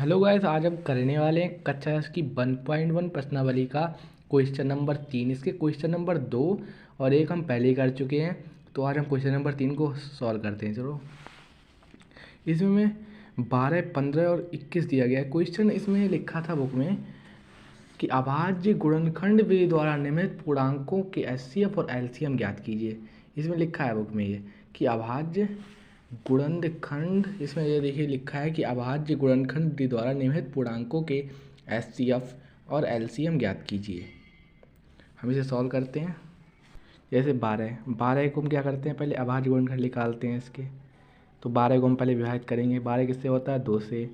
Hello guys, आज हम करने वाले हैं कक्षा की 1.1 प्रश्नावली का क्वेश्चन नंबर 3। इसके क्वेश्चन नंबर 2 और 1 हम पहले ही कर चुके हैं, तो आज हम क्वेश्चन नंबर 3 को सॉल्व करते हैं। चलो, इसमें 12, 15 और 21 दिया गया है। क्वेश्चन इसमें लिखा था बुक में कि अभाज्य गुणनखंड विधि द्वारा निम्नलिखित पूर्णांकों के एचसीएफ और एलसीएम ज्ञात कीजिए। इसमें लिखा है बुक में ये कि अभाज्य गुणनखंड, इसमें ये देखिए लिखा है कि अभाज्य गुणनखंड विधि द्वारा निम्नलिखित पूर्णांकों के एचसीएफ और एलसीएम ज्ञात कीजिए। हम इसे सॉल्व करते हैं। जैसे 12 को हम क्या करते हैं, पहले अभाज्य गुणनखंड निकालते हैं इसके। तो 12 को हम पहले विभाजित करेंगे। 12 किससे होता है? 2 से,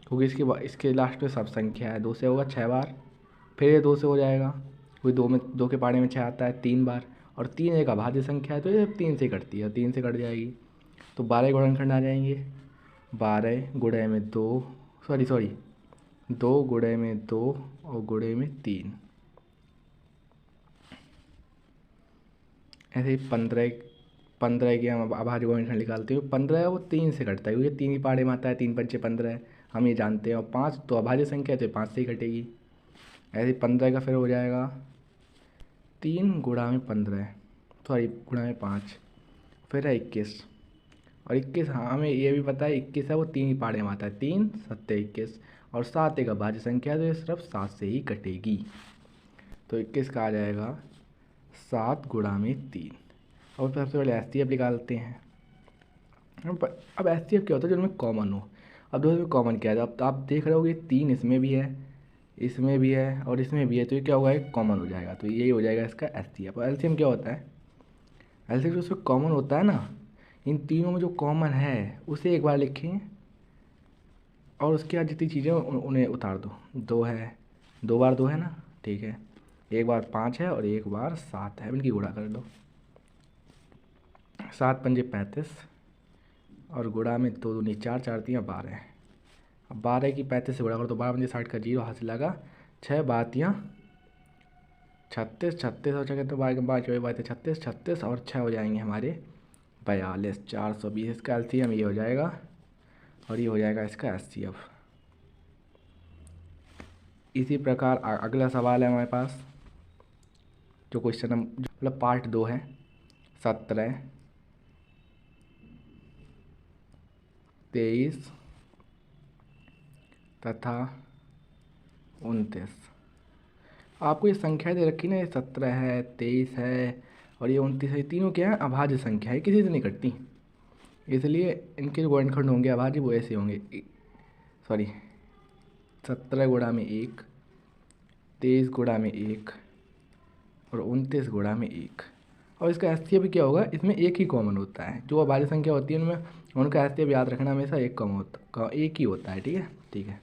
क्योंकि इसके लास्ट में सब संख्या है। 2 से होगा 6 बार, फिर ये 2 से हो जाएगा, क्योंकि 2 के पाड़े में 6 आता है 3 बार, और 3 एक अभाज्य संख्या है तो ये 3 से कटती है, 3 से कट जाएगी। तो 12 गुणनखंड आ जाएंगे। 12 गुणे में 2, सॉरी 2 गुणे में 2 और गुणे में 3, ऐसे ही 15 की हम अभाज्य गुणनखंड निकालते हैं। 15 है वो 3 से कटता है, क्योंकि 3 ही पाड़े में आता है, 3 पंचे 15 है, हम ये जानते हैं। और 5 तो अभाज्य संख्या है तो 5 से ही कटेगी। ऐसे ही 15 का फिर हो जाएगा 3 गुणा में 15, सॉरी गुणा में 5, फिर है 21। और 21, हाँ हमें ये भी पता है 21 है वो 3 ही पाड़े में आता है, 3 सत्ते 21, और 7 एक अभाज्य संख्या है तो ये सिर्फ 7 से ही कटेगी। तो 21 का आ जाएगा 7 गुणा में 3। और सबसे पहले एचसीएफ निकालते हैं। अब एचसीएफ क्या होता है? जो इनमें कॉमन हो। अब दोनों में कॉमन क्या है? अब आप देख रहे हो कि 3 इसमें भी है, इसमें भी है और इसमें भी है, तो ये क्या होगा? एक कॉमन हो जाएगा, तो यही हो जाएगा इसका एचसीएफ। और एलसीएम क्या होता है? एलसीएम जो उसमें कॉमन होता है ना, इन तीनों में जो कॉमन है उसे एक बार लिखें और उसके बाद जितनी चीज़ें उन्हें उतार दो। 2 है, 2 बार 2 है ना, ठीक है। एक बार 5 है और एक बार 7 है, इनकी गुणा कर दो। 7 पंजे 35 और गुणा में 2 दूनी 4, 4 तियाँ 12। अब 12 की 35 से गुणा करो तो 12 पंजे 60 का 0 हाथ से लगा, 6 12 36, 36 और 6 कहते 12 के 5 32 36, 36 और 6 हो जाएंगे हमारे 42, 420। इसका एलसीएम ये हो जाएगा और ये हो जाएगा इसका एचसीएफ। इसी प्रकार अगला सवाल है हमारे पास, जो क्वेश्चन मतलब पार्ट 2 है। 17, 23 तथा 29। आपको ये संख्या दे रखी ना, ये 17 है, 23 है और ये 29 है, तीनों क्या है? अभाज्य संख्या है, किसी से नहीं कटती, इसलिए इनके जो गुणनखंड होंगे अभाज्य वो ऐसे होंगे। सॉरी 17 गुणा में 1, 23 गुणा में 1 और 29 गुणा में 1। और इसका एचसीएफ भी क्या होगा? इसमें एक ही कॉमन होता है। जो अभाज्य संख्या होती है उनमें, उनका एचसीएफ याद रखना हमेशा एक कॉमन होता, एक ही होता है, ठीक है, ठीक है।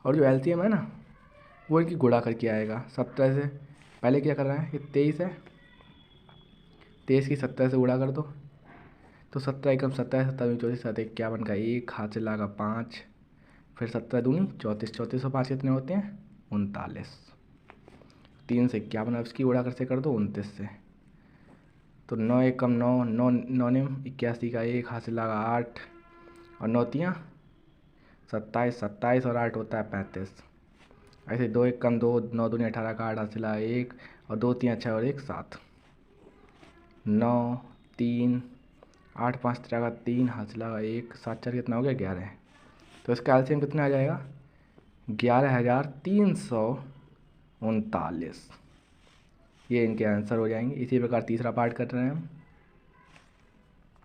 और जो एलसीएम है ना, वो इनकी गुणा करके आएगा। 17 से पहले क्या कर रहे हैं, ये 23 है, 23 की 17 से गुणा कर दो तो 17 एकम 17, 17 24, 7 51 का 1 हाथ से लगा 5, फिर 17 दूनी 34, 34 और 5 कितने होते हैं? 39। 3 से 51, अब इसकी गुणा कैसे कर दो? 29 से। तो 9 एकम 9, 9 9 ने 81 का 1 हाथ से लगा 8 और 9 तियाँ 27, 27 और 8 होता है 35। ऐसे 2 एकम 2, 9 दूनी 18 का 8 हाथ से लगा 1 और 2 तियाँ 6 और 1 7, 9 3 8 5 13 का 3 हाथ से लगा 1, 7 4 कितना हो गया? 11। तो इसका एलसीएम कितना आ जाएगा? 11,339। ये इनके आंसर हो जाएंगे। इसी प्रकार तीसरा पार्ट कर रहे हैं हम।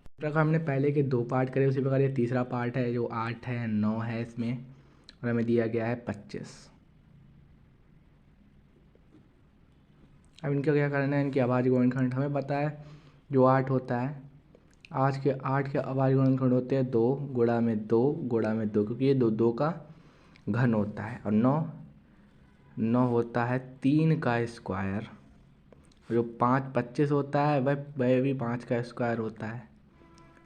इस प्रकार हमने पहले के 2 पार्ट करे, उसी प्रकार ये तीसरा पार्ट है जो 8 है 9 है इसमें, और हमें दिया गया है 25। अब इनका क्या करना है? इनकी अभाज्य गुणनखंड हमें पता है, जो 8 होता है, आज के 8 के अभाज्य गुणनखंड होते हैं 2 गुणा में 2 गुणा में 2, क्योंकि ये 2 2 का घन होता है। और 9 होता है 3 का स्क्वायर। जो 5 25 होता है वह भी 5 का स्क्वायर होता है।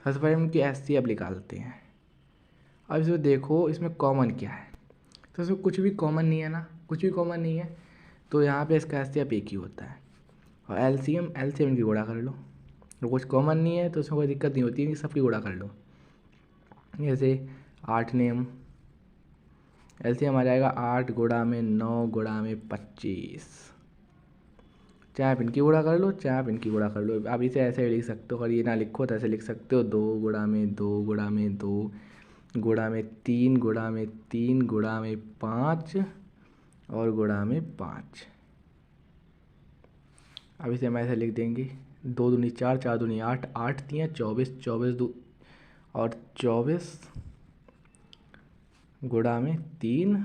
सबसे पहले हम इनकी एचसीएफ निकालते हैं। अब इसमें देखो, इसमें कॉमन क्या है? तो इसमें कुछ भी कॉमन नहीं है ना, कुछ भी कॉमन नहीं है, तो यहाँ पे इसका एचसीएफ एक ही होता है। और एलसीएम की गुणा कर लो। तो कुछ कॉमन नहीं है तो उसमें कोई दिक्कत नहीं होती है, सबकी गुणा कर लो। जैसे 8 ने हम एलसीएम आ जाएगा 8 गुणा में 9 गुणा में 25। चाहे आप इनकी गुणा कर लो, चाहे आप इनकी गुणा कर लो। आप इसे ऐसे भी लिख सकते हो, अगर ये ना लिखो तो ऐसे लिख सकते हो 2 गुणा में 2 गुणा में 2 गुणा में 3 गुणा में 3 गुणा में 5 और गुणा में 5। अब इसे हम ऐसे लिख देंगे 2 दूनी 4, 4 दूनी 8, 8 3 24, 24 दो और 24 गुणा में 3,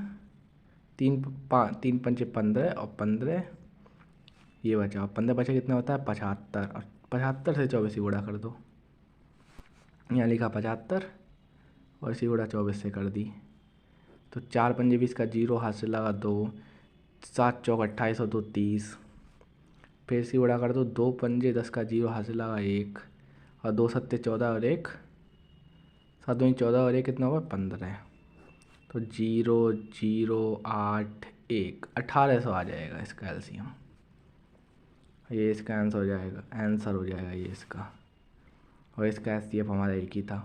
3 पंचे 15 और 15 ये बचा, और 15 बचा कितना होता है 75, और 75 से 24 ही गुणा कर दो। यहाँ लिखा 75 और इसी गुणा 24 से कर दी, तो 4 पंजे 20 का 0 हाथ से लगा 2, 7 चौक 28 और 2 30। फिर इसी गुणा कर दो, 2 पंजे 10 का 0 हाथ से लगा 1 और 2 सत्ते 14 और 1 7 दूनी 14 और 1 कितना होगा 15। तो 0 0 8 1 1800 आ जाएगा इसका एलसीएम। ये इसका आंसर हो जाएगा ये इसका, और इसका एचसीएफ हमारा एक ही था।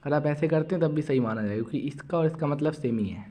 अगर आप ऐसे करते हैं तब भी सही माना जाएगा, क्योंकि इसका और इसका मतलब सेम ही है।